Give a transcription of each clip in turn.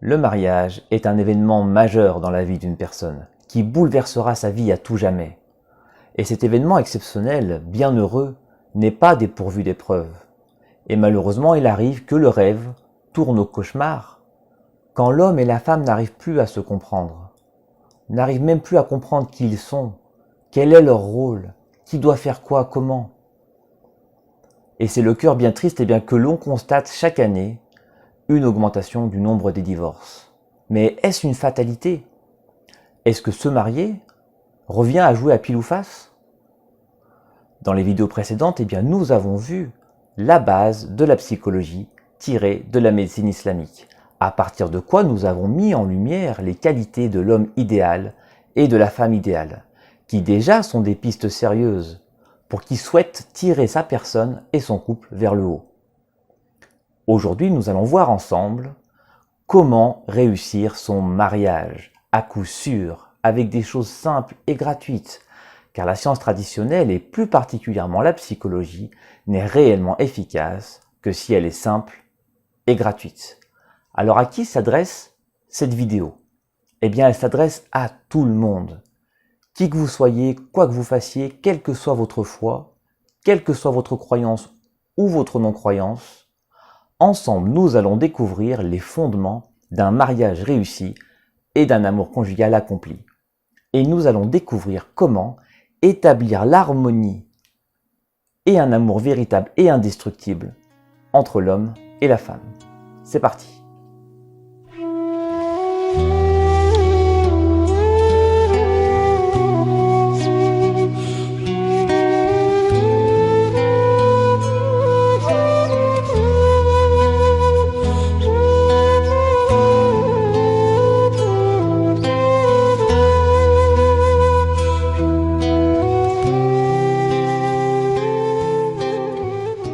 Le mariage est un événement majeur dans la vie d'une personne, qui bouleversera sa vie à tout jamais. Et cet événement exceptionnel, bien heureux, n'est pas dépourvu d'épreuves. Et malheureusement, il arrive que le rêve tourne au cauchemar, quand l'homme et la femme n'arrivent plus à se comprendre, n'arrivent même plus à comprendre qui ils sont, quel est leur rôle, qui doit faire quoi, comment. Et c'est le cœur bien triste que l'on constate chaque année une augmentation du nombre des divorces. Mais est-ce une fatalité? Est-ce que se marier revient à jouer à pile ou face? Dans les vidéos précédentes, nous avons vu la base de la psychologie tirée de la médecine islamique, à partir de quoi nous avons mis en lumière les qualités de l'homme idéal et de la femme idéale, qui déjà sont des pistes sérieuses pour qui souhaite tirer sa personne et son couple vers le haut. Aujourd'hui, nous allons voir ensemble comment réussir son mariage, à coup sûr, avec des choses simples et gratuites, car la science traditionnelle, et plus particulièrement la psychologie, n'est réellement efficace que si elle est simple et gratuite. Alors à qui s'adresse cette vidéo? Elle s'adresse à tout le monde. Qui que vous soyez, quoi que vous fassiez, quelle que soit votre foi, quelle que soit votre croyance ou votre non-croyance, ensemble, nous allons découvrir les fondements d'un mariage réussi et d'un amour conjugal accompli. Et nous allons découvrir comment établir l'harmonie et un amour véritable et indestructible entre l'homme et la femme. C'est parti!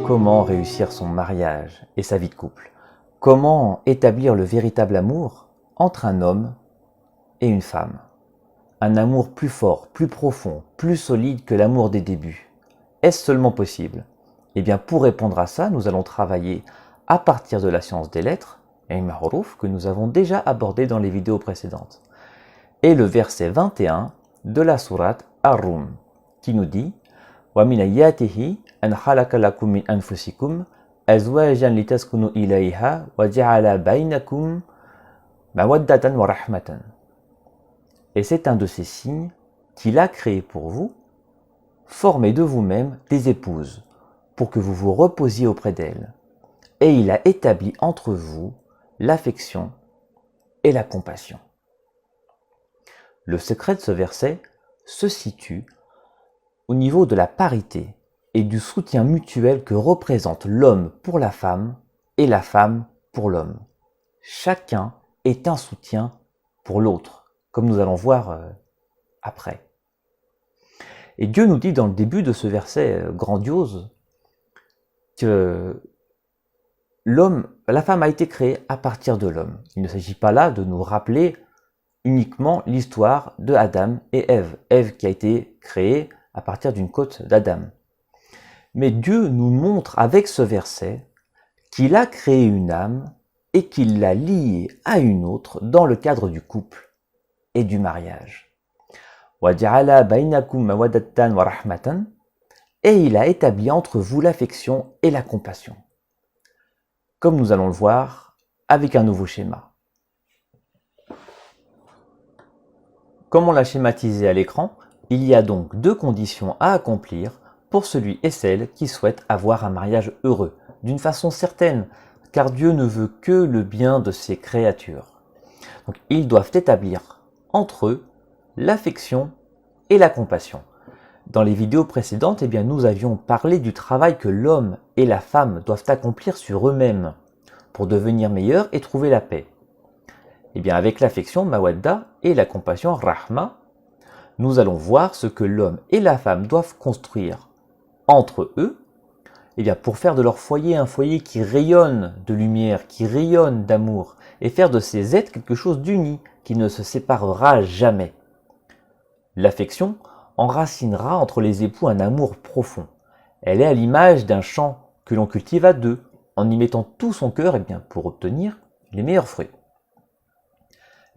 Comment réussir son mariage et sa vie de couple? Comment établir le véritable amour entre un homme et une femme? Un amour plus fort, plus profond, plus solide que l'amour des débuts. Est-ce seulement possible? Pour répondre à ça, nous allons travailler à partir de la science des lettres, que nous avons déjà abordé dans les vidéos précédentes. Et le verset 21 de la sourate Ar-Rum, qui nous dit وَمِنْ آيَاتِهِ أَنْ خَلَقَ لَكُم مِّنْ أَنفُسِكُمْ أَزْوَاجًا لِتَسْكُنُوا إِلَيْهَا وَجَعَلَ بَيْنَكُمْ مَوَدَّةً وَرَحْمَةً. Et c'est un de ces signes qu'il a créé pour vous, formez de vous-même des épouses, pour que vous vous reposiez auprès d'elles. Et il a établi entre vous l'affection et la compassion. Le secret de ce verset se situe au niveau de la parité et du soutien mutuel que représente l'homme pour la femme et la femme pour l'homme. Chacun est un soutien pour l'autre, comme nous allons voir après. Et Dieu nous dit dans le début de ce verset grandiose que la femme a été créée à partir de l'homme. Il ne s'agit pas là de nous rappeler uniquement l'histoire de Adam et Ève. Ève qui a été créée à partir d'une côte d'Adam. Mais Dieu nous montre avec ce verset qu'il a créé une âme et qu'il l'a liée à une autre dans le cadre du couple et du mariage. وَجَعَلَ بَيْنَكُمْ مَوَدَّةً وَرَحْمَةً. Et il a établi entre vous l'affection et la compassion. Comme nous allons le voir avec un nouveau schéma. Comme on l'a schématisé à l'écran, il y a donc deux conditions à accomplir pour celui et celle qui souhaitent avoir un mariage heureux, d'une façon certaine, car Dieu ne veut que le bien de ses créatures. Donc, ils doivent établir entre eux l'affection et la compassion. Dans les vidéos précédentes, nous avions parlé du travail que l'homme et la femme doivent accomplir sur eux-mêmes pour devenir meilleurs et trouver la paix. Avec l'affection, mawadda, et la compassion, rahma, nous allons voir ce que l'homme et la femme doivent construire entre eux, pour faire de leur foyer un foyer qui rayonne de lumière, qui rayonne d'amour, et faire de ces êtres quelque chose d'uni, qui ne se séparera jamais. L'affection enracinera entre les époux un amour profond. Elle est à l'image d'un champ que l'on cultive à deux, en y mettant tout son cœur pour obtenir les meilleurs fruits.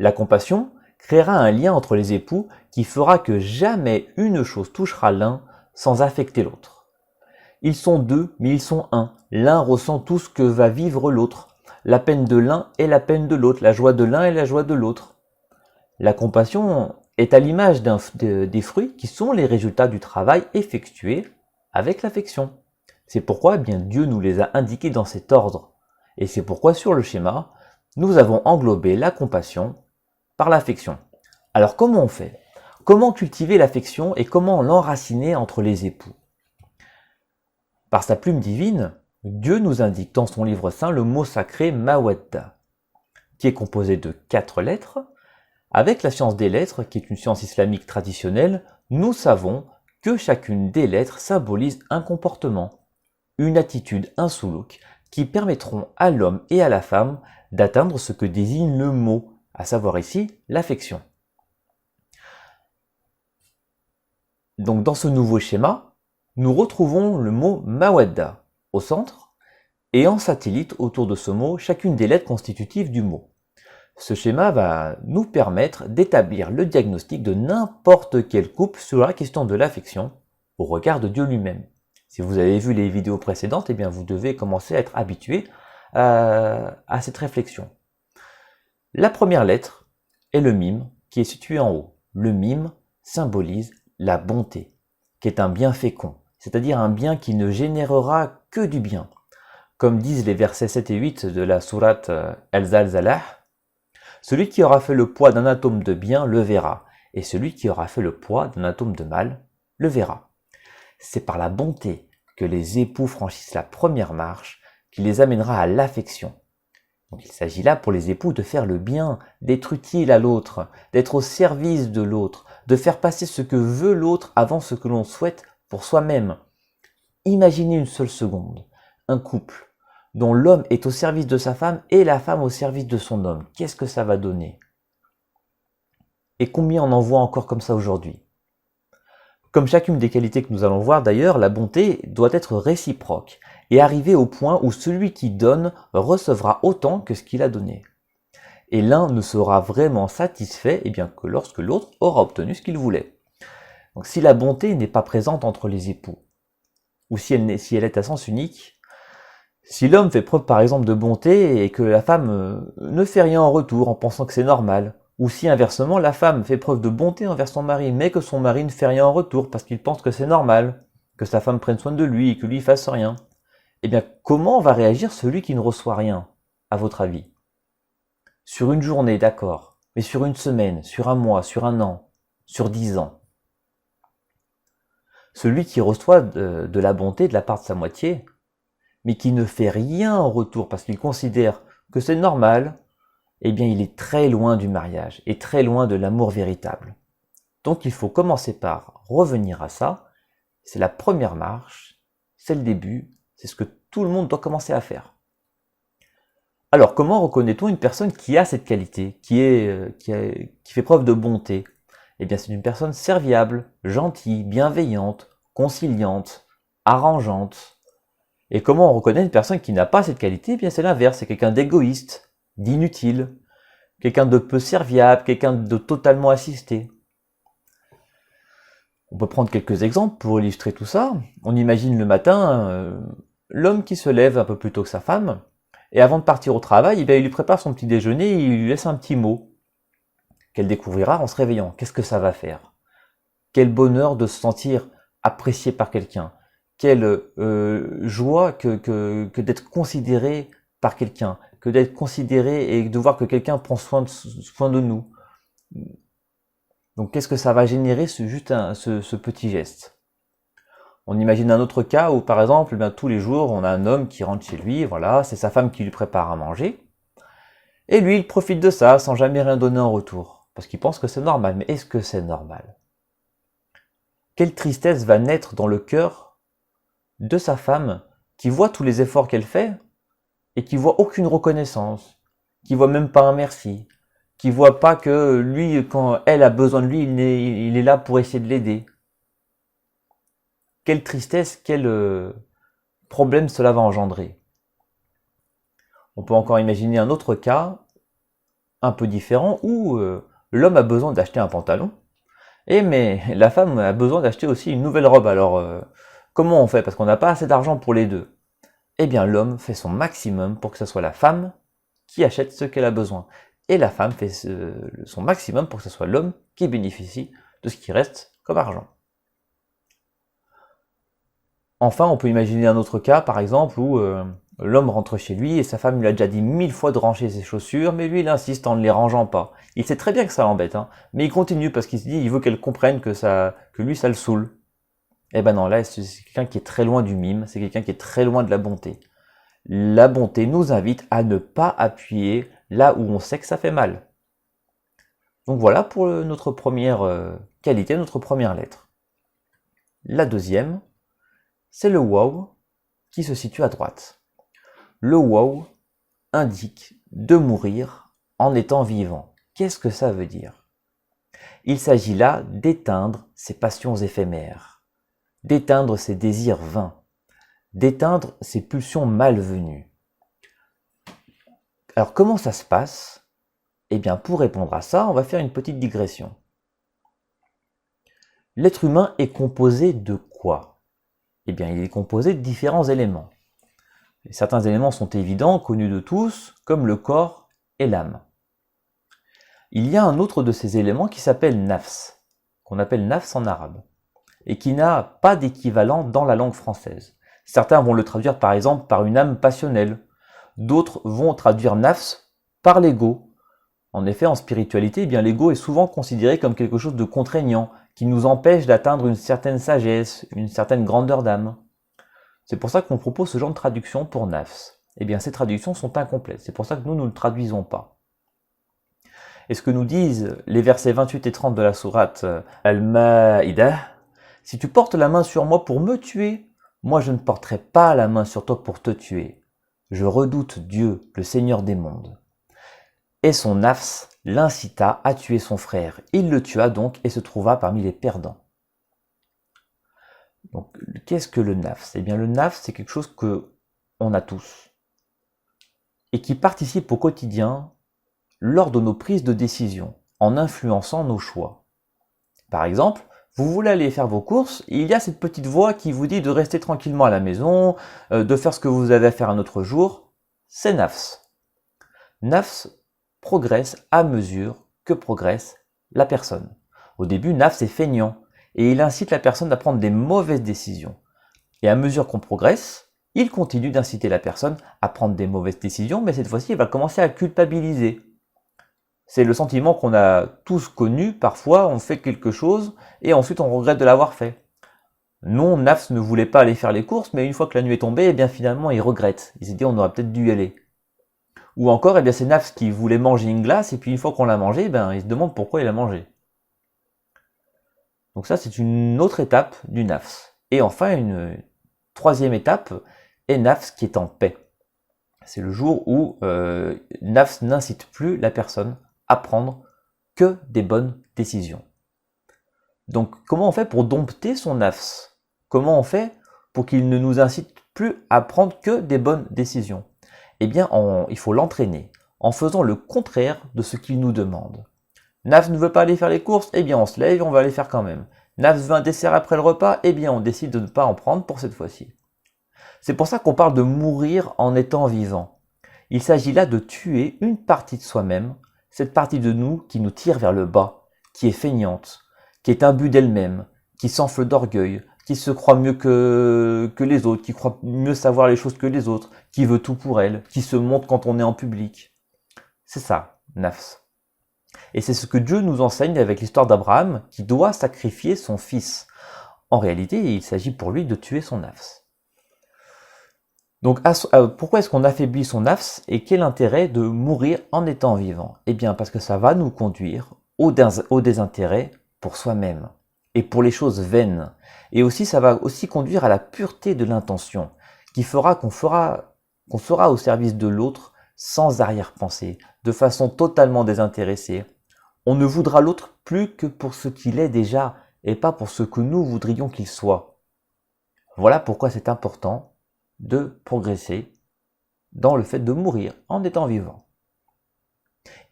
La compassion créera un lien entre les époux qui fera que jamais une chose touchera l'un sans affecter l'autre. Ils sont deux, mais ils sont un. L'un ressent tout ce que va vivre l'autre. La peine de l'un est la peine de l'autre, la joie de l'un est la joie de l'autre. La compassion est à l'image des fruits qui sont les résultats du travail effectué avec l'affection. C'est pourquoi Dieu nous les a indiqués dans cet ordre. Et c'est pourquoi sur le schéma, nous avons englobé la compassion par l'affection. Alors comment on fait? Comment cultiver l'affection et comment l'enraciner entre les époux? Par sa plume divine, Dieu nous indique dans son livre saint le mot sacré Mawadda, qui est composé de 4 lettres. Avec la science des lettres, qui est une science islamique traditionnelle, nous savons que chacune des lettres symbolise un comportement, une attitude, un soulouk, qui permettront à l'homme et à la femme d'atteindre ce que désigne le mot, à savoir ici l'affection. Donc dans ce nouveau schéma, nous retrouvons le mot Mawadda au centre et en satellite autour de ce mot chacune des lettres constitutives du mot. Ce schéma va nous permettre d'établir le diagnostic de n'importe quel couple sur la question de l'affection au regard de Dieu lui-même. Si vous avez vu les vidéos précédentes, eh bien vous devez commencer à être habitué à cette réflexion. La première lettre est le mime qui est situé en haut. Le mime symbolise la bonté, qui est un bien fécond, c'est-à-dire un bien qui ne générera que du bien. Comme disent les versets 7 et 8 de la sourate Al-Zalzalah, celui qui aura fait le poids d'un atome de bien le verra, et celui qui aura fait le poids d'un atome de mal le verra. C'est par la bonté que les époux franchissent la première marche qui les amènera à l'affection. Donc il s'agit là pour les époux de faire le bien, d'être utile à l'autre, d'être au service de l'autre, de faire passer ce que veut l'autre avant ce que l'on souhaite pour soi-même. Imaginez une seule seconde, un couple dont l'homme est au service de sa femme et la femme au service de son homme. Qu'est-ce que ça va donner? Et combien on en voit encore comme ça aujourd'hui? Comme chacune des qualités que nous allons voir d'ailleurs, la bonté doit être réciproque et arriver au point où celui qui donne recevra autant que ce qu'il a donné. Et l'un ne sera vraiment satisfait que lorsque l'autre aura obtenu ce qu'il voulait. Donc si la bonté n'est pas présente entre les époux, ou si elle est à sens unique, si l'homme fait preuve par exemple de bonté et que la femme ne fait rien en retour en pensant que c'est normal, ou si inversement la femme fait preuve de bonté envers son mari mais que son mari ne fait rien en retour parce qu'il pense que c'est normal, que sa femme prenne soin de lui et que lui fasse rien, comment va réagir celui qui ne reçoit rien, à votre avis? Sur une journée, d'accord, mais sur une semaine, sur un mois, sur un an, sur 10 ans. Celui qui reçoit de la bonté de la part de sa moitié, mais qui ne fait rien en retour parce qu'il considère que c'est normal, il est très loin du mariage et très loin de l'amour véritable. Donc il faut commencer par revenir à ça. C'est la première marche, c'est le début, c'est ce que tout le monde doit commencer à faire. Alors comment reconnaît-on une personne qui a cette qualité, qui fait preuve de bonté? C'est une personne serviable, gentille, bienveillante, conciliante, arrangeante. Et comment on reconnaît une personne qui n'a pas cette qualité? C'est l'inverse, c'est quelqu'un d'égoïste, d'inutile, quelqu'un de peu serviable, quelqu'un de totalement assisté. On peut prendre quelques exemples pour illustrer tout ça. On imagine le matin, l'homme qui se lève un peu plus tôt que sa femme, et avant de partir au travail, il lui prépare son petit déjeuner et il lui laisse un petit mot qu'elle découvrira en se réveillant. Qu'est-ce que ça va faire? Quel bonheur de se sentir apprécié par quelqu'un. Quelle joie que d'être considéré par quelqu'un, que d'être considéré et de voir que quelqu'un prend soin de nous. Donc qu'est-ce que ça va générer ce petit geste? On imagine un autre cas où par exemple, tous les jours, on a un homme qui rentre chez lui, voilà, c'est sa femme qui lui prépare à manger, et lui il profite de ça sans jamais rien donner en retour, parce qu'il pense que c'est normal. Mais est-ce que c'est normal? Quelle tristesse va naître dans le cœur de sa femme qui voit tous les efforts qu'elle fait et qui voit aucune reconnaissance, qui voit même pas un merci, qui voit pas que lui, quand elle a besoin de lui, il est là pour essayer de l'aider. Quelle tristesse, quel problème cela va engendrer. On peut encore imaginer un autre cas un peu différent où l'homme a besoin d'acheter un pantalon, mais la femme a besoin d'acheter aussi une nouvelle robe. Alors, comment on fait? Parce qu'on n'a pas assez d'argent pour les deux. Eh bien, l'homme fait son maximum pour que ce soit la femme qui achète ce qu'elle a besoin. Et la femme fait son maximum pour que ce soit l'homme qui bénéficie de ce qui reste comme argent. Enfin, on peut imaginer un autre cas, par exemple, où l'homme rentre chez lui et sa femme lui a déjà dit 1000 fois de ranger ses chaussures, mais lui il insiste en ne les rangeant pas. Il sait très bien que ça l'embête, mais il continue parce qu'il se dit, il veut qu'elle comprenne que lui ça le saoule. Eh ben non, là c'est quelqu'un qui est très loin du mime, c'est quelqu'un qui est très loin de la bonté. La bonté nous invite à ne pas appuyer là où on sait que ça fait mal. Donc voilà pour notre première qualité, notre première lettre. La deuxième, c'est le wow qui se situe à droite. Le wow indique de mourir en étant vivant. Qu'est-ce que ça veut dire? Il s'agit là d'éteindre ses passions éphémères, d'éteindre ses désirs vains, d'éteindre ses pulsions malvenues. Alors comment ça se passe? Eh bien pour répondre à ça, on va faire une petite digression. L'être humain est composé de quoi? Eh bien il est composé de différents éléments. Certains éléments sont évidents, connus de tous, comme le corps et l'âme. Il y a un autre de ces éléments qui s'appelle nafs, qu'on appelle nafs en arabe, et qui n'a pas d'équivalent dans la langue française. Certains vont le traduire par exemple par une âme passionnelle, d'autres vont traduire nafs par l'ego. En effet, en spiritualité, eh bien l'ego est souvent considéré comme quelque chose de contraignant, qui nous empêche d'atteindre une certaine sagesse, une certaine grandeur d'âme. C'est pour ça qu'on propose ce genre de traduction pour nafs. Eh bien ces traductions sont incomplètes, c'est pour ça que nous ne le traduisons pas. Et ce que nous disent les versets 28 et 30 de la sourate Al-Ma'idah, si tu portes la main sur moi pour me tuer, moi je ne porterai pas la main sur toi pour te tuer. Je redoute Dieu, le Seigneur des mondes. Et son nafs l'incita à tuer son frère. Il le tua donc et se trouva parmi les perdants. Donc, qu'est-ce que le nafs? Eh bien, le nafs, c'est quelque chose que on a tous et qui participe au quotidien lors de nos prises de décision, en influençant nos choix. Par exemple, vous voulez aller faire vos courses, il y a cette petite voix qui vous dit de rester tranquillement à la maison, de faire ce que vous avez à faire un autre jour. C'est nafs. Nafs progresse à mesure que progresse la personne. Au début, nafs est feignant et il incite la personne à prendre des mauvaises décisions. Et à mesure qu'on progresse, il continue d'inciter la personne à prendre des mauvaises décisions, mais cette fois-ci, il va commencer à culpabiliser. C'est le sentiment qu'on a tous connu, parfois on fait quelque chose et ensuite on regrette de l'avoir fait. Non, nafs ne voulait pas aller faire les courses, mais une fois que la nuit est tombée, eh bien finalement il regrette. Il s'est dit on aurait peut-être dû y aller. Ou encore, eh bien c'est nafs qui voulait manger une glace et puis une fois qu'on l'a mangé, il se demande pourquoi il a mangé. Donc ça c'est une autre étape du nafs. Et enfin une troisième étape est nafs qui est en paix. C'est le jour où nafs n'incite plus la personne à prendre que des bonnes décisions. Donc comment on fait pour dompter son nafs? Comment on fait pour qu'il ne nous incite plus à prendre que des bonnes décisions? Eh bien il faut l'entraîner en faisant le contraire de ce qu'il nous demande. Nafs ne veut pas aller faire les courses, eh bien on se lève et on va les faire quand même. Nafs veut un dessert après le repas, eh bien on décide de ne pas en prendre pour cette fois-ci. C'est pour ça qu'on parle de mourir en étant vivant. Il s'agit là de tuer une partie de soi-même, cette partie de nous qui nous tire vers le bas, qui est feignante, qui est imbue d'elle-même, qui s'enfle d'orgueil, qui se croit mieux que les autres, qui croit mieux savoir les choses que les autres, qui veut tout pour elle, qui se montre quand on est en public. C'est ça, nafs. Et c'est ce que Dieu nous enseigne avec l'histoire d'Abraham, qui doit sacrifier son fils. En réalité, il s'agit pour lui de tuer son nafs. Donc pourquoi est-ce qu'on affaiblit son nafs et quel intérêt de mourir en étant vivant? Eh bien parce que ça va nous conduire au désintérêt pour soi-même et pour les choses vaines. Et aussi ça va aussi conduire à la pureté de l'intention qui fera qu'on sera au service de l'autre sans arrière-pensée, de façon totalement désintéressée. On ne voudra l'autre plus que pour ce qu'il est déjà et pas pour ce que nous voudrions qu'il soit. Voilà pourquoi c'est important de progresser dans le fait de mourir en étant vivant.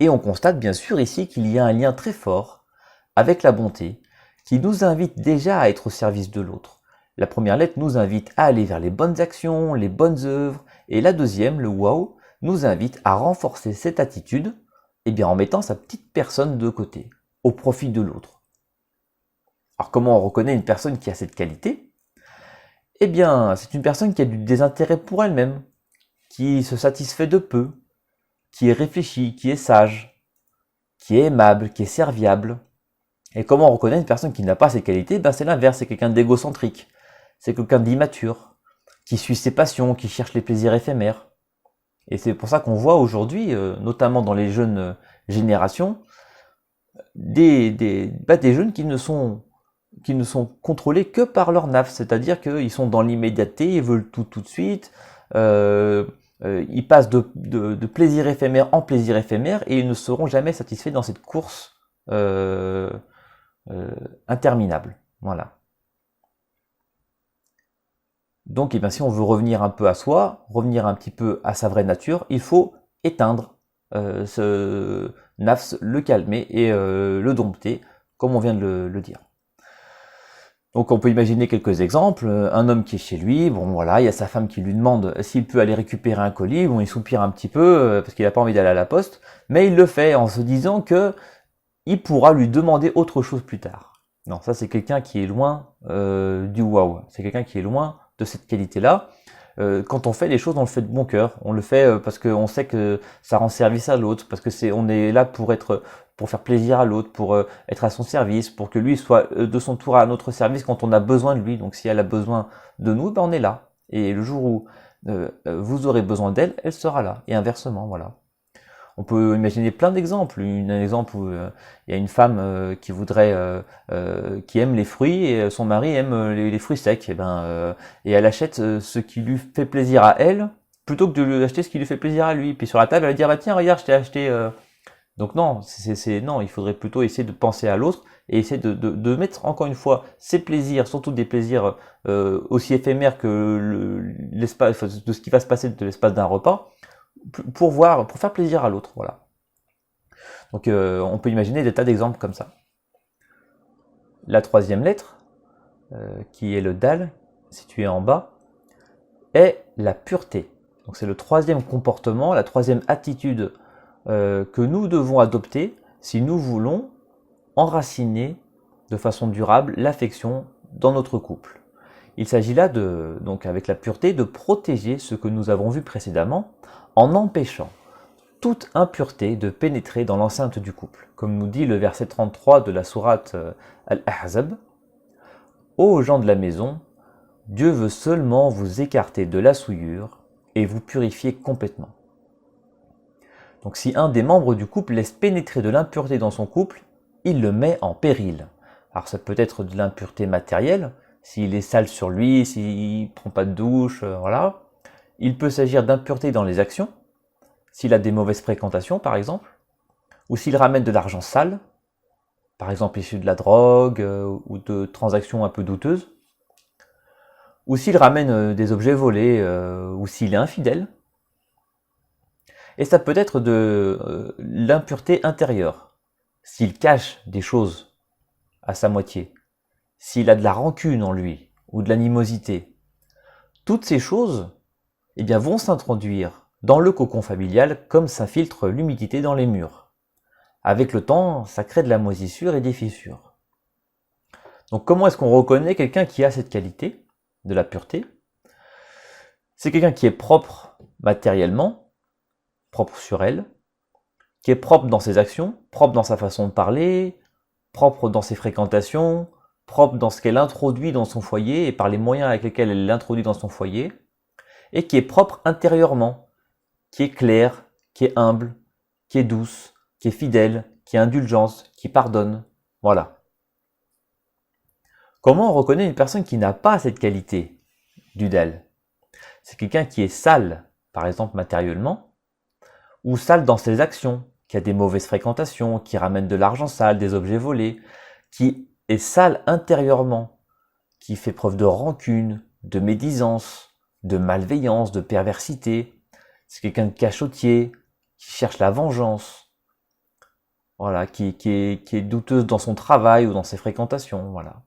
Et on constate bien sûr ici qu'il y a un lien très fort avec la bonté, qui nous invite déjà à être au service de l'autre. La première lettre nous invite à aller vers les bonnes actions, les bonnes œuvres, et la deuxième, le waouh, nous invite à renforcer cette attitude, en mettant sa petite personne de côté, au profit de l'autre. Alors comment on reconnaît une personne qui a cette qualité? C'est une personne qui a du désintérêt pour elle-même, qui se satisfait de peu, qui est réfléchi, qui est sage, qui est aimable, qui est serviable. Et comment on reconnaît une personne qui n'a pas ces qualités? C'est l'inverse, c'est quelqu'un d'égocentrique, c'est quelqu'un d'immature, qui suit ses passions, qui cherche les plaisirs éphémères. Et c'est pour ça qu'on voit aujourd'hui, notamment dans les jeunes générations, des jeunes qui ne sont contrôlés que par leur nafs, c'est-à-dire qu'ils sont dans l'immédiateté, ils veulent tout de suite, ils passent de plaisir éphémère en plaisir éphémère et ils ne seront jamais satisfaits dans cette course interminable. Voilà. Donc, si on veut revenir un peu à soi, revenir un petit peu à sa vraie nature, il faut éteindre ce nafs, le calmer et le dompter, comme on vient de le dire. Donc on peut imaginer quelques exemples. Un homme qui est chez lui, il y a sa femme qui lui demande s'il peut aller récupérer un colis. Il soupire un petit peu parce qu'il n'a pas envie d'aller à la poste, mais il le fait en se disant que il pourra lui demander autre chose plus tard. Non, ça c'est quelqu'un qui est loin du waouh. C'est quelqu'un qui est loin de cette qualité-là. Quand on fait les choses, on le fait de bon cœur. On le fait parce qu'on sait que ça rend service à l'autre, parce que on est là pour faire plaisir à l'autre, pour être à son service, pour que lui soit de son tour à notre service quand on a besoin de lui. Donc si elle a besoin de nous, on est là. Et le jour où vous aurez besoin d'elle, elle sera là. Et inversement, voilà. On peut imaginer plein d'exemples. Un exemple où il y a une femme qui aime les fruits et son mari aime les fruits secs. Et elle achète ce qui lui fait plaisir à elle plutôt que de lui acheter ce qui lui fait plaisir à lui. Puis sur la table, elle va dire tiens regarde, je t'ai acheté. Donc non, non, il faudrait plutôt essayer de penser à l'autre et essayer de mettre encore une fois ses plaisirs, surtout des plaisirs aussi éphémères que l'espace, de ce qui va se passer de l'espace d'un repas, pour faire plaisir à l'autre, voilà. Donc on peut imaginer des tas d'exemples comme ça. La troisième lettre, qui est le dal, situé en bas, est la pureté. Donc c'est le troisième comportement, la troisième attitude que nous devons adopter si nous voulons enraciner de façon durable l'affection dans notre couple. Il s'agit là donc avec la pureté, de protéger ce que nous avons vu précédemment en empêchant toute impureté de pénétrer dans l'enceinte du couple. Comme nous dit le verset 33 de la sourate Al-Ahzab, « Ô gens de la maison, Dieu veut seulement vous écarter de la souillure et vous purifier complètement. » Donc si un des membres du couple laisse pénétrer de l'impureté dans son couple, il le met en péril. Alors ça peut être de l'impureté matérielle, s'il est sale sur lui, s'il ne prend pas de douche, voilà. Il peut s'agir d'impureté dans les actions, s'il a des mauvaises fréquentations par exemple, ou s'il ramène de l'argent sale, par exemple issu de la drogue ou de transactions un peu douteuses, ou s'il ramène des objets volés, ou s'il est infidèle. Et ça peut être de l'impureté intérieure, s'il cache des choses à sa moitié, s'il a de la rancune en lui, ou de l'animosité. Toutes ces choses vont s'introduire dans le cocon familial comme s'infiltre l'humidité dans les murs. Avec le temps, ça crée de la moisissure et des fissures. Donc comment est-ce qu'on reconnaît quelqu'un qui a cette qualité de la pureté? C'est quelqu'un qui est propre matériellement, propre sur elle, qui est propre dans ses actions, propre dans sa façon de parler, propre dans ses fréquentations, propre dans ce qu'elle introduit dans son foyer et par les moyens avec lesquels elle l'introduit dans son foyer, et qui est propre intérieurement, qui est claire, qui est humble, qui est douce, qui est fidèle, qui est indulgente, qui pardonne. Voilà. Comment on reconnaît une personne qui n'a pas cette qualité du dal? C'est quelqu'un qui est sale, par exemple matériellement, ou sale dans ses actions, qui a des mauvaises fréquentations, qui ramène de l'argent sale, des objets volés, qui est sale intérieurement, qui fait preuve de rancune, de médisance, de malveillance, de perversité. C'est quelqu'un de cachotier, qui cherche la vengeance, voilà, qui est douteuse dans son travail ou dans ses fréquentations, voilà.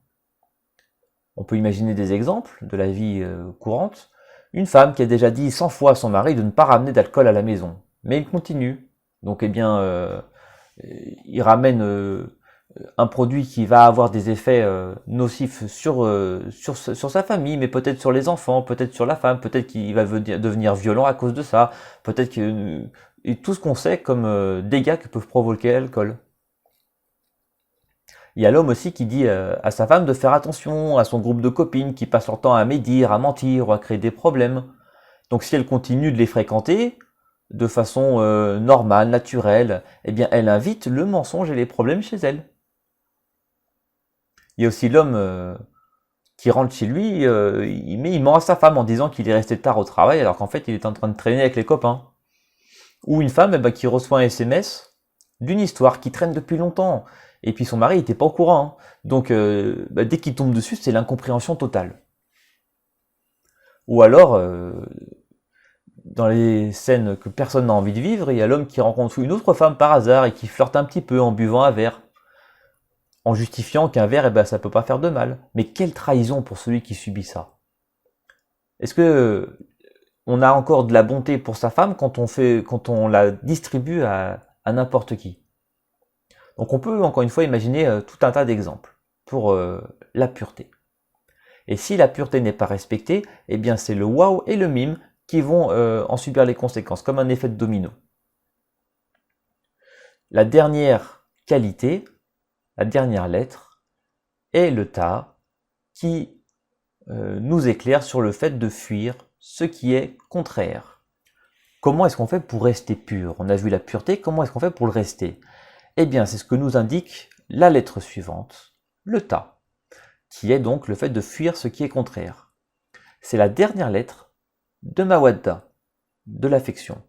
On peut imaginer des exemples de la vie courante. Une femme qui a déjà dit 100 fois à son mari de ne pas ramener d'alcool à la maison, mais il continue. Donc, il ramène un produit qui va avoir des effets nocifs sur sa famille, mais peut-être sur les enfants, peut-être sur la femme, peut-être qu'il va devenir violent à cause de ça, peut-être que et tout ce qu'on sait comme dégâts que peuvent provoquer l'alcool. Il y a l'homme aussi qui dit à sa femme de faire attention à son groupe de copines qui passent leur temps à médire, à mentir ou à créer des problèmes. Donc si elle continue de les fréquenter de façon normale, naturelle, eh bien elle invite le mensonge et les problèmes chez elle. Il y a aussi l'homme qui rentre chez lui, il ment à sa femme en disant qu'il est resté tard au travail alors qu'en fait il est en train de traîner avec les copains. Ou une femme qui reçoit un SMS d'une histoire qui traîne depuis longtemps. Et puis son mari n'était pas au courant. Hein. Donc dès qu'il tombe dessus, c'est l'incompréhension totale. Ou alors, dans les scènes que personne n'a envie de vivre, il y a l'homme qui rencontre une autre femme par hasard et qui flirte un petit peu en buvant un verre, en justifiant qu'un verre, ça peut pas faire de mal. Mais quelle trahison pour celui qui subit ça. Est-ce que on a encore de la bonté pour sa femme quand on la distribue à n'importe qui? Donc on peut encore une fois imaginer tout un tas d'exemples pour la pureté. Et si la pureté n'est pas respectée, eh bien c'est le waouh et le mime qui vont en subir les conséquences, comme un effet de domino. La dernière qualité, la dernière lettre, est le ta, qui nous éclaire sur le fait de fuir ce qui est contraire. Comment est-ce qu'on fait pour rester pur? On a vu la pureté, comment est-ce qu'on fait pour le rester? Eh bien, c'est ce que nous indique la lettre suivante, le ta, qui est donc le fait de fuir ce qui est contraire. C'est la dernière lettre de mawadda, de l'affection.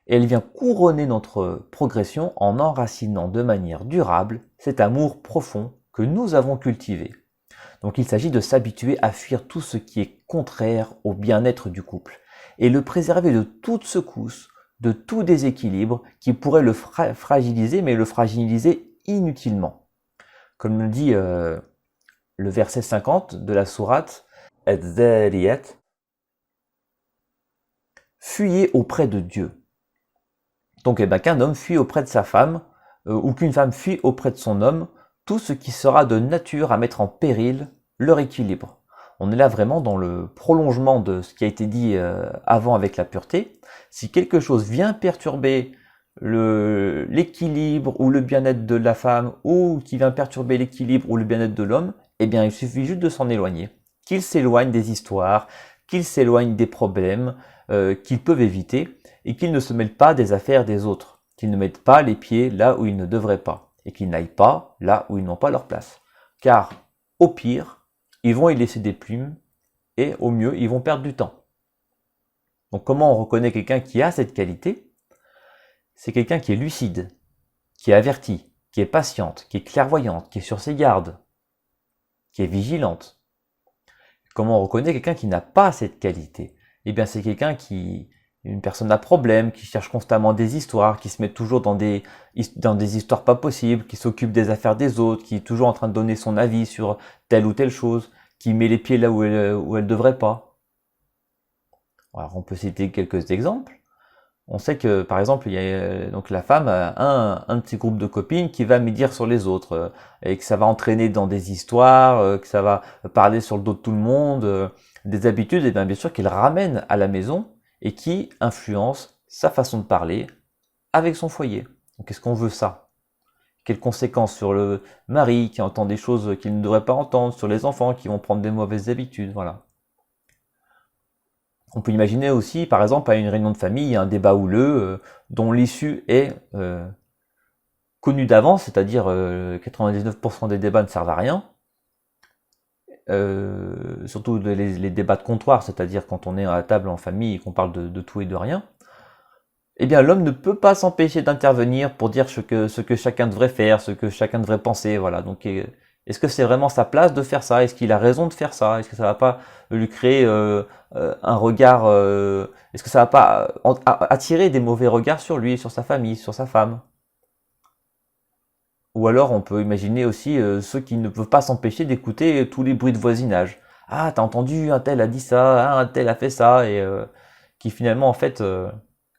Et elle vient couronner notre progression en enracinant de manière durable cet amour profond que nous avons cultivé. Donc il s'agit de s'habituer à fuir tout ce qui est contraire au bien-être du couple et le préserver de toute secousse, de tout déséquilibre qui pourrait le fragiliser, mais le fragiliser inutilement. Comme le dit le verset 50 de la sourate Az-Zariyat, fuyez auprès de Dieu. Donc qu'un homme fuit auprès de sa femme, ou qu'une femme fuit auprès de son homme, tout ce qui sera de nature à mettre en péril leur équilibre. On est là vraiment dans le prolongement de ce qui a été dit avant avec la pureté. Si quelque chose vient perturber l'équilibre ou le bien-être de la femme, ou qui vient perturber l'équilibre ou le bien-être de l'homme, eh bien il suffit juste de s'en éloigner. Qu'il s'éloigne des histoires, qu'il s'éloigne des problèmes qu'ils peuvent éviter, et qu'ils ne se mêlent pas des affaires des autres, qu'ils ne mettent pas les pieds là où ils ne devraient pas, et qu'ils n'aillent pas là où ils n'ont pas leur place. Car, au pire, ils vont y laisser des plumes, et au mieux, ils vont perdre du temps. Donc comment on reconnaît quelqu'un qui a cette qualité? C'est quelqu'un qui est lucide, qui est averti, qui est patiente, qui est clairvoyante, qui est sur ses gardes, qui est vigilante. Comment on reconnaît quelqu'un qui n'a pas cette qualité? Eh bien, c'est quelqu'un une personne à problème, qui cherche constamment des histoires, qui se met toujours dans des histoires pas possibles, qui s'occupe des affaires des autres, qui est toujours en train de donner son avis sur telle ou telle chose, qui met les pieds là où elle devrait pas. Alors, on peut citer quelques exemples. On sait que, par exemple, il y a donc la femme a un de ses groupes de copines qui va médire sur les autres, et que ça va entraîner dans des histoires, que ça va parler sur le dos de tout le monde, des habitudes, et bien sûr qu'elle ramène à la maison, et qui influence sa façon de parler avec son foyer. Donc est-ce qu'on veut ça? Quelles conséquences sur le mari qui entend des choses qu'il ne devrait pas entendre, sur les enfants qui vont prendre des mauvaises habitudes, voilà. On peut imaginer aussi, par exemple, à une réunion de famille, il y a un débat houleux dont l'issue est connue d'avance, c'est-à-dire 99% des débats ne servent à rien. Surtout les débats de comptoir, c'est-à-dire quand on est à la table en famille et qu'on parle de tout et de rien, eh bien l'homme ne peut pas s'empêcher d'intervenir pour dire ce que chacun devrait faire, ce que chacun devrait penser, voilà. Donc est-ce que c'est vraiment sa place de faire ça? Est-ce qu'il a raison de faire ça? Est-ce que ça va pas lui créer un regard, est-ce que ça va pas attirer des mauvais regards sur lui, sur sa famille, sur sa femme? Ou alors on peut imaginer aussi ceux qui ne peuvent pas s'empêcher d'écouter tous les bruits de voisinage. Ah, t'as entendu, un tel a dit ça, ah, un tel a fait ça, et qui finalement en fait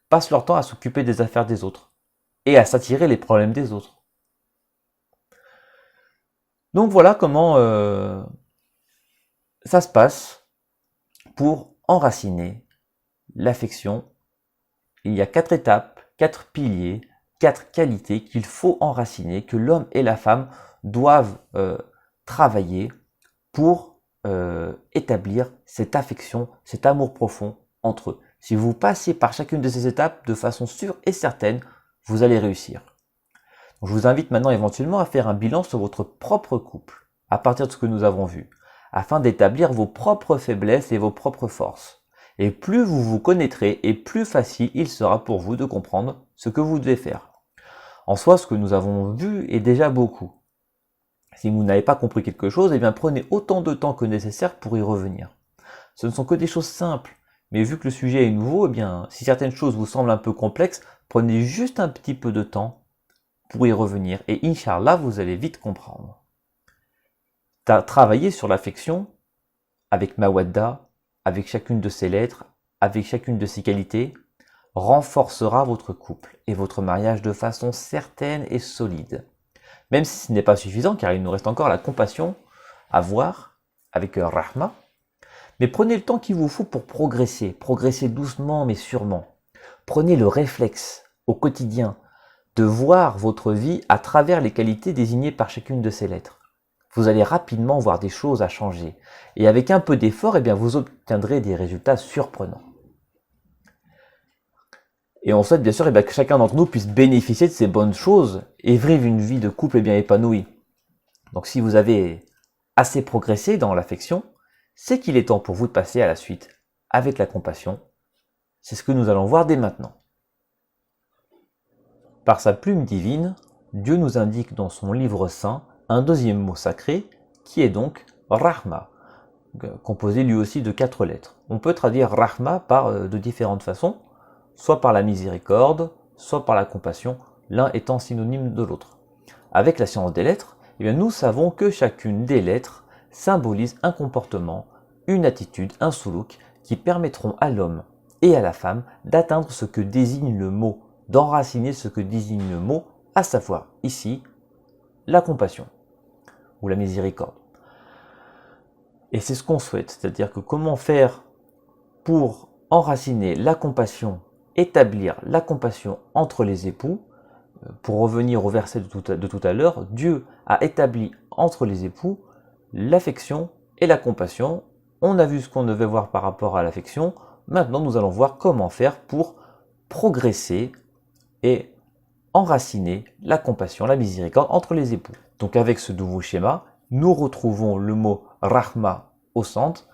passent leur temps à s'occuper des affaires des autres et à s'attirer les problèmes des autres. Donc voilà comment ça se passe pour enraciner l'affection. Il y a 4 étapes, 4 piliers, 4 qualités qu'il faut enraciner, que l'homme et la femme doivent travailler pour établir cette affection, cet amour profond entre eux. Si vous passez par chacune de ces étapes de façon sûre et certaine, vous allez réussir. Donc, je vous invite maintenant éventuellement à faire un bilan sur votre propre couple, à partir de ce que nous avons vu, afin d'établir vos propres faiblesses et vos propres forces. Et plus vous vous connaîtrez, et plus facile il sera pour vous de comprendre ce que vous devez faire. En soi, ce que nous avons vu est déjà beaucoup. Si vous n'avez pas compris quelque chose, eh bien prenez autant de temps que nécessaire pour y revenir. Ce ne sont que des choses simples, mais vu que le sujet est nouveau, eh bien, si certaines choses vous semblent un peu complexes, prenez juste un petit peu de temps pour y revenir, et Inch'Allah, vous allez vite comprendre. Travailler sur l'affection, avec Mawadda, avec chacune de ses lettres, avec chacune de ses qualités, renforcera votre couple et votre mariage de façon certaine et solide. Même si ce n'est pas suffisant, car il nous reste encore la compassion à voir avec Rahma. Mais prenez le temps qu'il vous faut pour progresser doucement mais sûrement. Prenez le réflexe au quotidien de voir votre vie à travers les qualités désignées par chacune de ces lettres. Vous allez rapidement voir des choses à changer. Et avec un peu d'effort, eh bien, vous obtiendrez des résultats surprenants. Et on souhaite bien sûr que chacun d'entre nous puisse bénéficier de ces bonnes choses et vivre une vie de couple bien épanouie. Donc si vous avez assez progressé dans l'affection, c'est qu'il est temps pour vous de passer à la suite avec la compassion. C'est ce que nous allons voir dès maintenant. Par sa plume divine, Dieu nous indique dans son livre saint un deuxième mot sacré qui est donc Rahma, composé lui aussi de 4 lettres. On peut traduire Rahma de différentes façons, soit par la miséricorde, soit par la compassion, l'un étant synonyme de l'autre. Avec la science des lettres, eh bien, nous savons que chacune des lettres symbolise un comportement, une attitude, un suluk qui permettront à l'homme et à la femme d'atteindre ce que désigne le mot, d'enraciner ce que désigne le mot, à savoir ici la compassion ou la miséricorde. Et c'est ce qu'on souhaite, c'est-à-dire que comment faire pour enraciner la compassion, établir la compassion entre les époux. Pour revenir au verset de tout à l'heure, Dieu a établi entre les époux l'affection et la compassion. On a vu ce qu'on devait voir par rapport à l'affection. Maintenant, nous allons voir comment faire pour progresser et enraciner la compassion, la miséricorde entre les époux. Donc avec ce nouveau schéma, nous retrouvons le mot Rahma au centre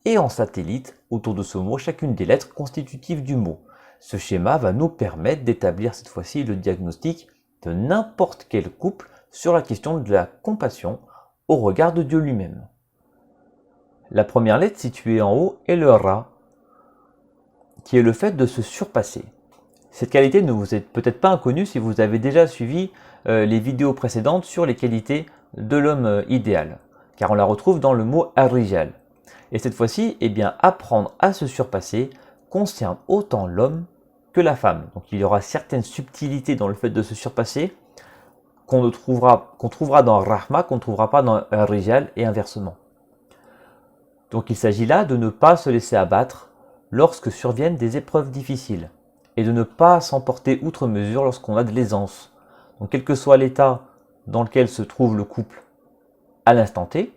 et en satellite, autour de ce mot, chacune des lettres constitutives du mot. Ce schéma va nous permettre d'établir cette fois-ci le diagnostic de n'importe quel couple sur la question de la compassion au regard de Dieu lui-même. La première lettre située en haut est le Ra, qui est le fait de se surpasser. Cette qualité ne vous est peut-être pas inconnue si vous avez déjà suivi les vidéos précédentes sur les qualités de l'homme idéal, car on la retrouve dans le mot Ar-Rijal. Et cette fois-ci, eh bien, apprendre à se surpasser concerne autant l'homme que la femme. Donc il y aura certaines subtilités dans le fait de se surpasser qu'on trouvera dans Rahma, qu'on ne trouvera pas dans Rijal et inversement. Donc il s'agit là de ne pas se laisser abattre lorsque surviennent des épreuves difficiles et de ne pas s'emporter outre mesure lorsqu'on a de l'aisance. Donc quel que soit l'état dans lequel se trouve le couple à l'instant T,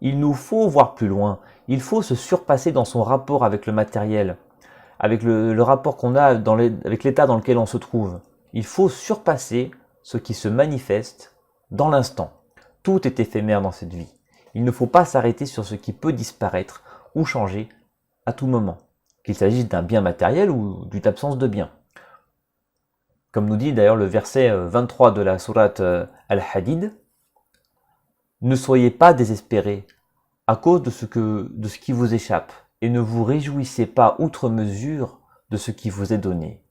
il nous faut voir plus loin. Il faut se surpasser dans son rapport avec le matériel, avec le rapport qu'on a avec l'état dans lequel on se trouve. Il faut surpasser ce qui se manifeste dans l'instant. Tout est éphémère dans cette vie. Il ne faut pas s'arrêter sur ce qui peut disparaître ou changer à tout moment, qu'il s'agisse d'un bien matériel ou d'une absence de bien. Comme nous dit d'ailleurs le verset 23 de la sourate Al-Hadid, « Ne soyez pas désespérés à cause de ce qui vous échappe, et ne vous réjouissez pas outre mesure de ce qui vous est donné. »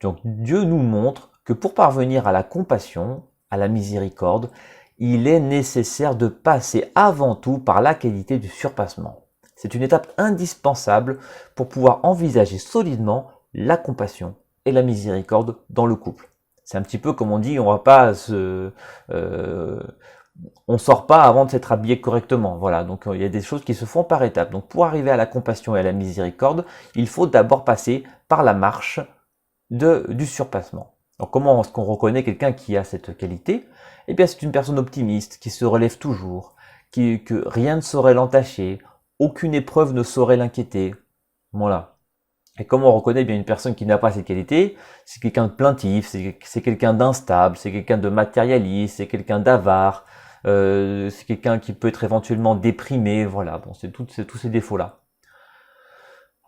Donc Dieu nous montre que pour parvenir à la compassion, à la miséricorde, il est nécessaire de passer avant tout par la qualité du surpassement. C'est une étape indispensable pour pouvoir envisager solidement la compassion et la miséricorde dans le couple. C'est un petit peu comme on dit, on sort pas avant de s'être habillé correctement. Voilà, donc il y a des choses qui se font par étapes. Donc pour arriver à la compassion et à la miséricorde, il faut d'abord passer par la marche du surpassement. Alors comment est-ce qu'on reconnaît quelqu'un qui a cette qualité? Eh bien c'est une personne optimiste, qui se relève toujours, que rien ne saurait l'entacher, aucune épreuve ne saurait l'inquiéter. Voilà. Et comment on reconnaît bien une personne qui n'a pas cette qualité? C'est quelqu'un de plaintif, c'est quelqu'un d'instable, c'est quelqu'un de matérialiste, c'est quelqu'un d'avare, c'est quelqu'un qui peut être éventuellement déprimé, voilà, bon, c'est tous ces défauts-là.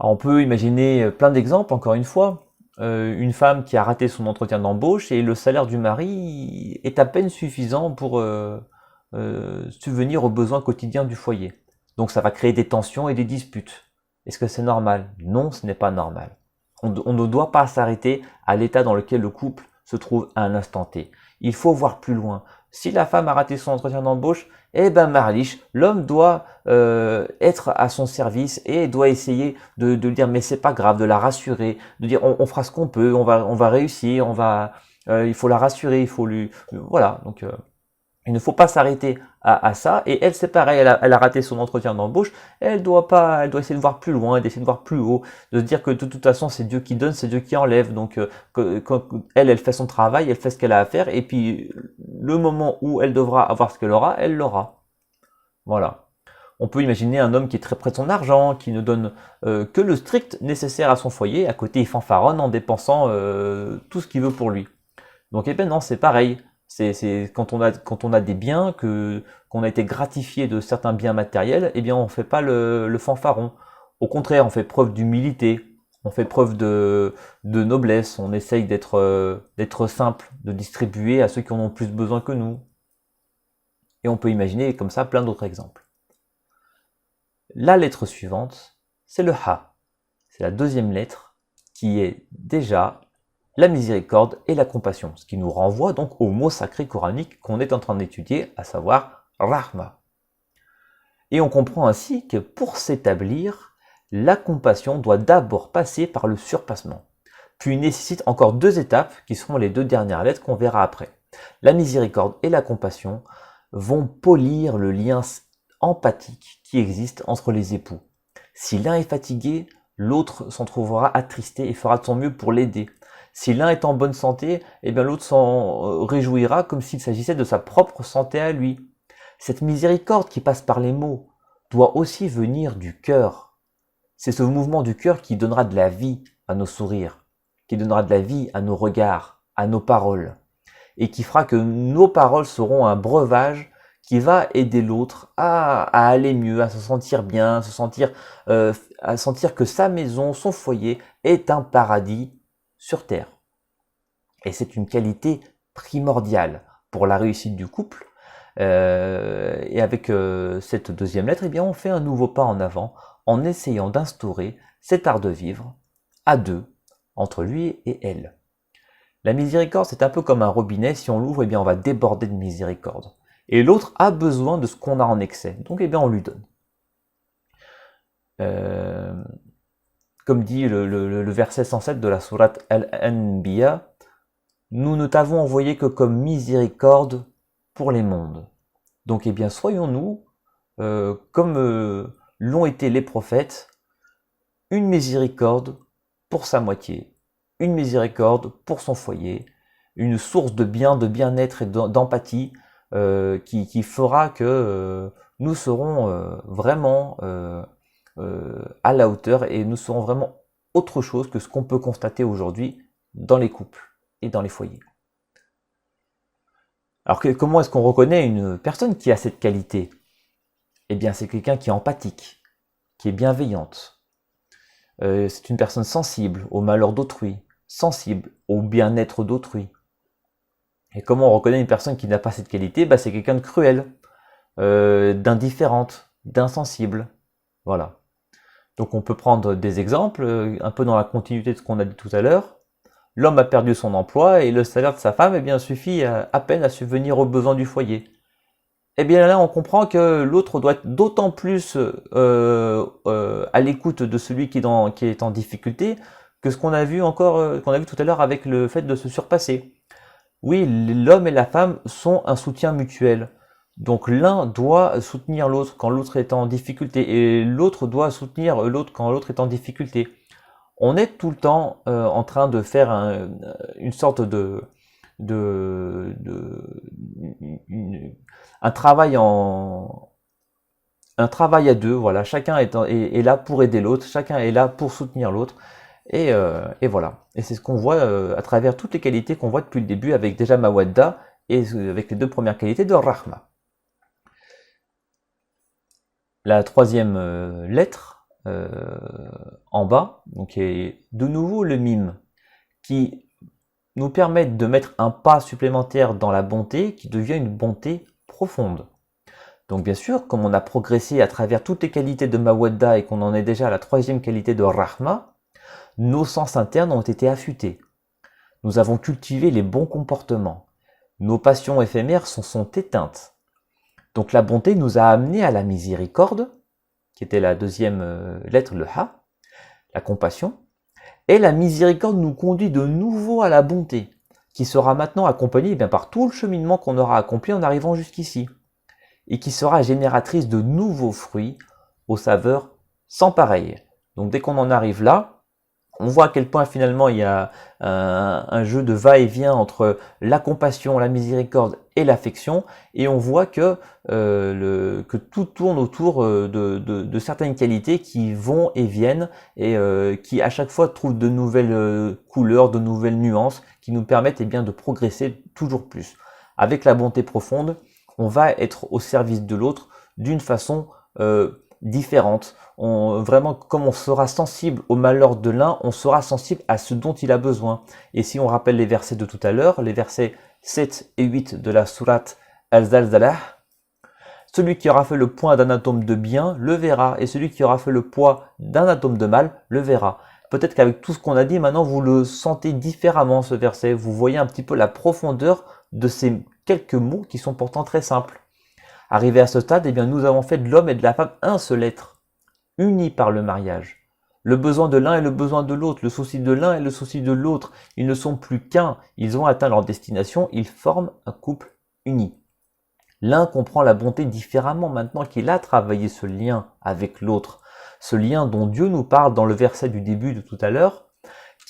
Alors on peut imaginer plein d'exemples, encore une fois. Une femme qui a raté son entretien d'embauche et le salaire du mari est à peine suffisant pour subvenir aux besoins quotidiens du foyer. Donc ça va créer des tensions et des disputes. Est-ce que c'est normal? Non, ce n'est pas normal. On ne doit pas s'arrêter à l'état dans lequel le couple se trouve à un instant T. Il faut voir plus loin. Si la femme a raté son entretien d'embauche, eh ben marliche, l'homme doit être à son service et doit essayer de dire mais c'est pas grave, de la rassurer, de dire on fera ce qu'on peut, on va réussir, il faut la rassurer, il faut lui voilà. Donc il ne faut pas s'arrêter à ça. Et elle, c'est pareil, elle a raté son entretien d'embauche. Elle doit essayer de voir plus loin, d'essayer de voir plus haut, de se dire que de toute façon, c'est Dieu qui donne, c'est Dieu qui enlève. Donc, quand elle fait son travail, elle fait ce qu'elle a à faire. Et puis, le moment où elle devra avoir ce qu'elle aura, elle l'aura. Voilà. On peut imaginer un homme qui est très près de son argent, qui ne donne que le strict nécessaire à son foyer. À côté, il fanfaronne en dépensant tout ce qu'il veut pour lui. Donc, eh ben non, c'est pareil. C'est quand on a des biens, qu'on a été gratifié de certains biens matériels, eh bien on fait pas le fanfaron. Au contraire, on fait preuve d'humilité, on fait preuve de noblesse, on essaye d'être simple, de distribuer à ceux qui en ont plus besoin que nous. Et on peut imaginer comme ça plein d'autres exemples. La lettre suivante, c'est le Ha. C'est la deuxième lettre qui est déjà la miséricorde et la compassion, ce qui nous renvoie donc au mot sacré coranique qu'on est en train d'étudier, à savoir Rahma. Et on comprend ainsi que pour s'établir, la compassion doit d'abord passer par le surpassement, puis nécessite encore deux étapes qui seront les deux dernières lettres qu'on verra après. La miséricorde et la compassion vont polir le lien empathique qui existe entre les époux. Si l'un est fatigué, l'autre s'en trouvera attristé et fera de son mieux pour l'aider. Si l'un est en bonne santé, eh bien l'autre s'en réjouira comme s'il s'agissait de sa propre santé à lui. Cette miséricorde qui passe par les mots doit aussi venir du cœur. C'est ce mouvement du cœur qui donnera de la vie à nos sourires, qui donnera de la vie à nos regards, à nos paroles, et qui fera que nos paroles seront un breuvage qui va aider l'autre à aller mieux, à se sentir bien, à sentir que sa maison, son foyer est un paradis sur Terre. Et c'est une qualité primordiale pour la réussite du couple. Et avec cette deuxième lettre, eh bien, on fait un nouveau pas en avant en essayant d'instaurer cet art de vivre à deux, entre lui et elle. La miséricorde, c'est un peu comme un robinet. Si on l'ouvre, eh bien, on va déborder de miséricorde. Et l'autre a besoin de ce qu'on a en excès. Donc, eh bien, on lui donne. Comme dit le verset 107 de la sourate Al-Anbiya, nous ne t'avons envoyé que comme miséricorde pour les mondes. Donc, eh bien, soyons-nous, comme l'ont été les prophètes, une miséricorde pour sa moitié, une miséricorde pour son foyer, une source de bien, de bien-être et d'empathie qui fera que nous serons vraiment à la hauteur et nous serons vraiment autre chose que ce qu'on peut constater aujourd'hui dans les couples et dans les foyers. Alors comment est-ce qu'on reconnaît une personne qui a cette qualité? Eh bien c'est quelqu'un qui est empathique, qui est bienveillante. C'est une personne sensible au malheur d'autrui, sensible au bien-être d'autrui. Et comment on reconnaît une personne qui n'a pas cette qualité? C'est quelqu'un de cruel, d'indifférente, d'insensible. Voilà. Donc on peut prendre des exemples, un peu dans la continuité de ce qu'on a dit tout à l'heure. L'homme a perdu son emploi et le salaire de sa femme, eh bien, suffit à peine à subvenir aux besoins du foyer. Eh bien là, on comprend que l'autre doit être d'autant plus à l'écoute de celui qui est en difficulté que ce qu'on a vu encore, qu'on a vu tout à l'heure avec le fait de se surpasser. Oui, l'homme et la femme sont un soutien mutuel. Donc l'un doit soutenir l'autre quand l'autre est en difficulté et l'autre doit soutenir l'autre quand l'autre est en difficulté. On est tout le temps en train de faire une sorte de un travail un travail à deux. Voilà, chacun est là pour aider l'autre, chacun est là pour soutenir l'autre. Et voilà. Et c'est ce qu'on voit à travers toutes les qualités qu'on voit depuis le début avec déjà Mawadda et avec les deux premières qualités de Rahma. La troisième lettre en bas, donc est de nouveau le mime qui nous permet de mettre un pas supplémentaire dans la bonté qui devient une bonté profonde. Donc bien sûr, comme on a progressé à travers toutes les qualités de Mawadda et qu'on en est déjà à la troisième qualité de Rahma, nos sens internes ont été affûtés. Nous avons cultivé les bons comportements. Nos passions éphémères sont éteintes. Donc la bonté nous a amené à la miséricorde, qui était la deuxième lettre, le Ha, la compassion. Et la miséricorde nous conduit de nouveau à la bonté, qui sera maintenant accompagnée par tout le cheminement qu'on aura accompli en arrivant jusqu'ici, et qui sera génératrice de nouveaux fruits aux saveurs sans pareil. Donc dès qu'on en arrive là, on voit à quel point finalement il y a un jeu de va-et-vient entre la compassion, la miséricorde et l'affection, et on voit que tout tourne autour de certaines qualités qui vont et viennent, et qui à chaque fois trouvent de nouvelles couleurs, de nouvelles nuances, qui nous permettent de progresser toujours plus. Avec la bonté profonde, on va être au service de l'autre d'une façon différente. Vraiment, comme on sera sensible au malheur de l'un, on sera sensible à ce dont il a besoin. Et si on rappelle les versets de tout à l'heure, les versets 7 et 8 de la sourate Al-Zalzalah, celui qui aura fait le poids d'un atome de bien le verra, et celui qui aura fait le poids d'un atome de mal le verra. Peut-être qu'avec tout ce qu'on a dit, maintenant vous le sentez différemment ce verset, vous voyez un petit peu la profondeur de ces quelques mots qui sont pourtant très simples. Arrivé à ce stade, nous avons fait de l'homme et de la femme un seul être, unis par le mariage. Le besoin de l'un et le besoin de l'autre, le souci de l'un et le souci de l'autre, ils ne sont plus qu'un, ils ont atteint leur destination, ils forment un couple uni. L'un comprend la bonté différemment maintenant qu'il a travaillé ce lien avec l'autre, ce lien dont Dieu nous parle dans le verset du début de tout à l'heure,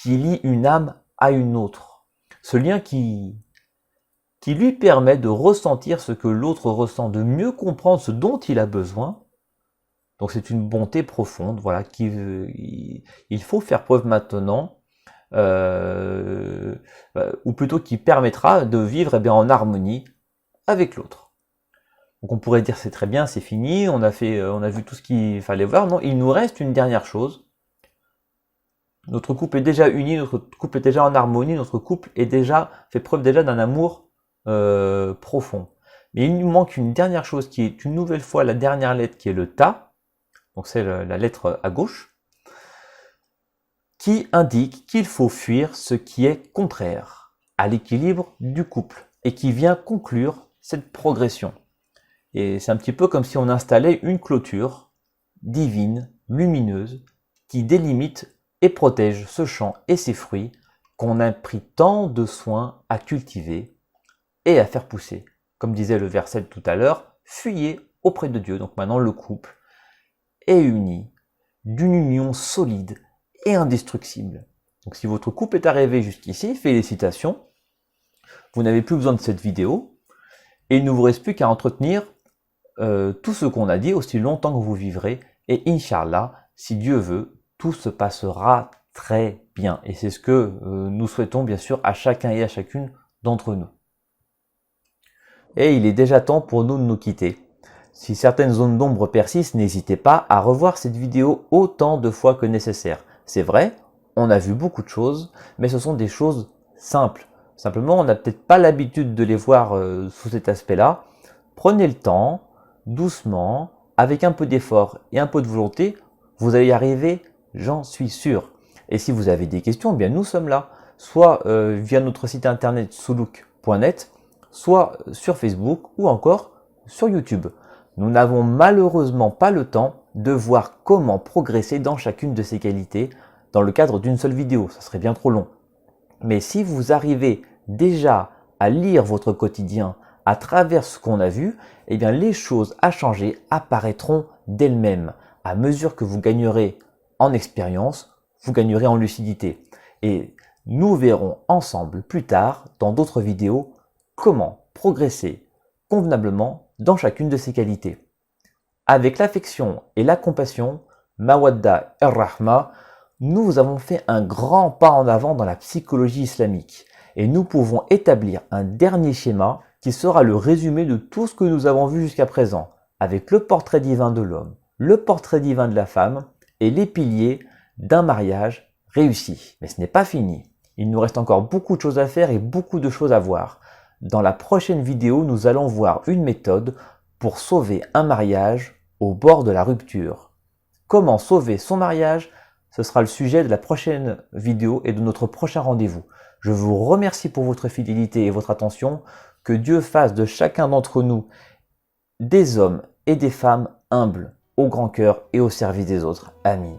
qui lie une âme à une autre. Ce lien qui lui permet de ressentir ce que l'autre ressent, de mieux comprendre ce dont il a besoin. Donc c'est une bonté profonde, voilà, il faut faire preuve maintenant, ou plutôt qui permettra de vivre en harmonie avec l'autre. Donc on pourrait dire c'est très bien, c'est fini, on a vu tout ce qu'il fallait voir. Non, il nous reste une dernière chose. Notre couple est déjà uni, notre couple est déjà en harmonie, notre couple fait preuve déjà d'un amour profond. Mais il nous manque une dernière chose qui est une nouvelle fois la dernière lettre qui est le Ta, donc c'est la lettre à gauche, qui indique qu'il faut fuir ce qui est contraire à l'équilibre du couple et qui vient conclure cette progression. Et c'est un petit peu comme si on installait une clôture divine, lumineuse, qui délimite et protège ce champ et ses fruits qu'on a pris tant de soin à cultiver et à faire pousser. Comme disait le verset de tout à l'heure, fuyez auprès de Dieu. Donc maintenant le couple est uni d'une union solide et indestructible. Donc si votre couple est arrivé jusqu'ici, félicitations. Vous n'avez plus besoin de cette vidéo et il ne vous reste plus qu'à entretenir tout ce qu'on a dit aussi longtemps que vous vivrez. Et Inch'Allah, si Dieu veut, tout se passera très bien. Et c'est ce que nous souhaitons bien sûr à chacun et à chacune d'entre nous. Et il est déjà temps pour nous de nous quitter. Si certaines zones d'ombre persistent, n'hésitez pas à revoir cette vidéo autant de fois que nécessaire. C'est vrai, on a vu beaucoup de choses, mais ce sont des choses simples. Simplement, on n'a peut-être pas l'habitude de les voir sous cet aspect-là. Prenez le temps, doucement, avec un peu d'effort et un peu de volonté, vous allez y arriver, j'en suis sûr. Et si vous avez des questions, nous sommes là. soit via notre site internet soulouk.net, soit sur Facebook ou encore sur YouTube. Nous n'avons malheureusement pas le temps de voir comment progresser dans chacune de ces qualités dans le cadre d'une seule vidéo, ça serait bien trop long. Mais si vous arrivez déjà à lire votre quotidien à travers ce qu'on a vu, eh bien les choses à changer apparaîtront d'elles-mêmes. À mesure que vous gagnerez en expérience, vous gagnerez en lucidité. Et nous verrons ensemble plus tard, dans d'autres vidéos, comment progresser convenablement dans chacune de ces qualités. Avec l'affection et la compassion, Mawadda ar-Rahma, nous avons fait un grand pas en avant dans la psychologie islamique et nous pouvons établir un dernier schéma qui sera le résumé de tout ce que nous avons vu jusqu'à présent, avec le portrait divin de l'homme, le portrait divin de la femme et les piliers d'un mariage réussi. Mais ce n'est pas fini. Il nous reste encore beaucoup de choses à faire et beaucoup de choses à voir. Dans la prochaine vidéo, nous allons voir une méthode pour sauver un mariage au bord de la rupture. Comment sauver son mariage? Ce sera le sujet de la prochaine vidéo et de notre prochain rendez-vous. Je vous remercie pour votre fidélité et votre attention. Que Dieu fasse de chacun d'entre nous des hommes et des femmes humbles, au grand cœur et au service des autres. Amin.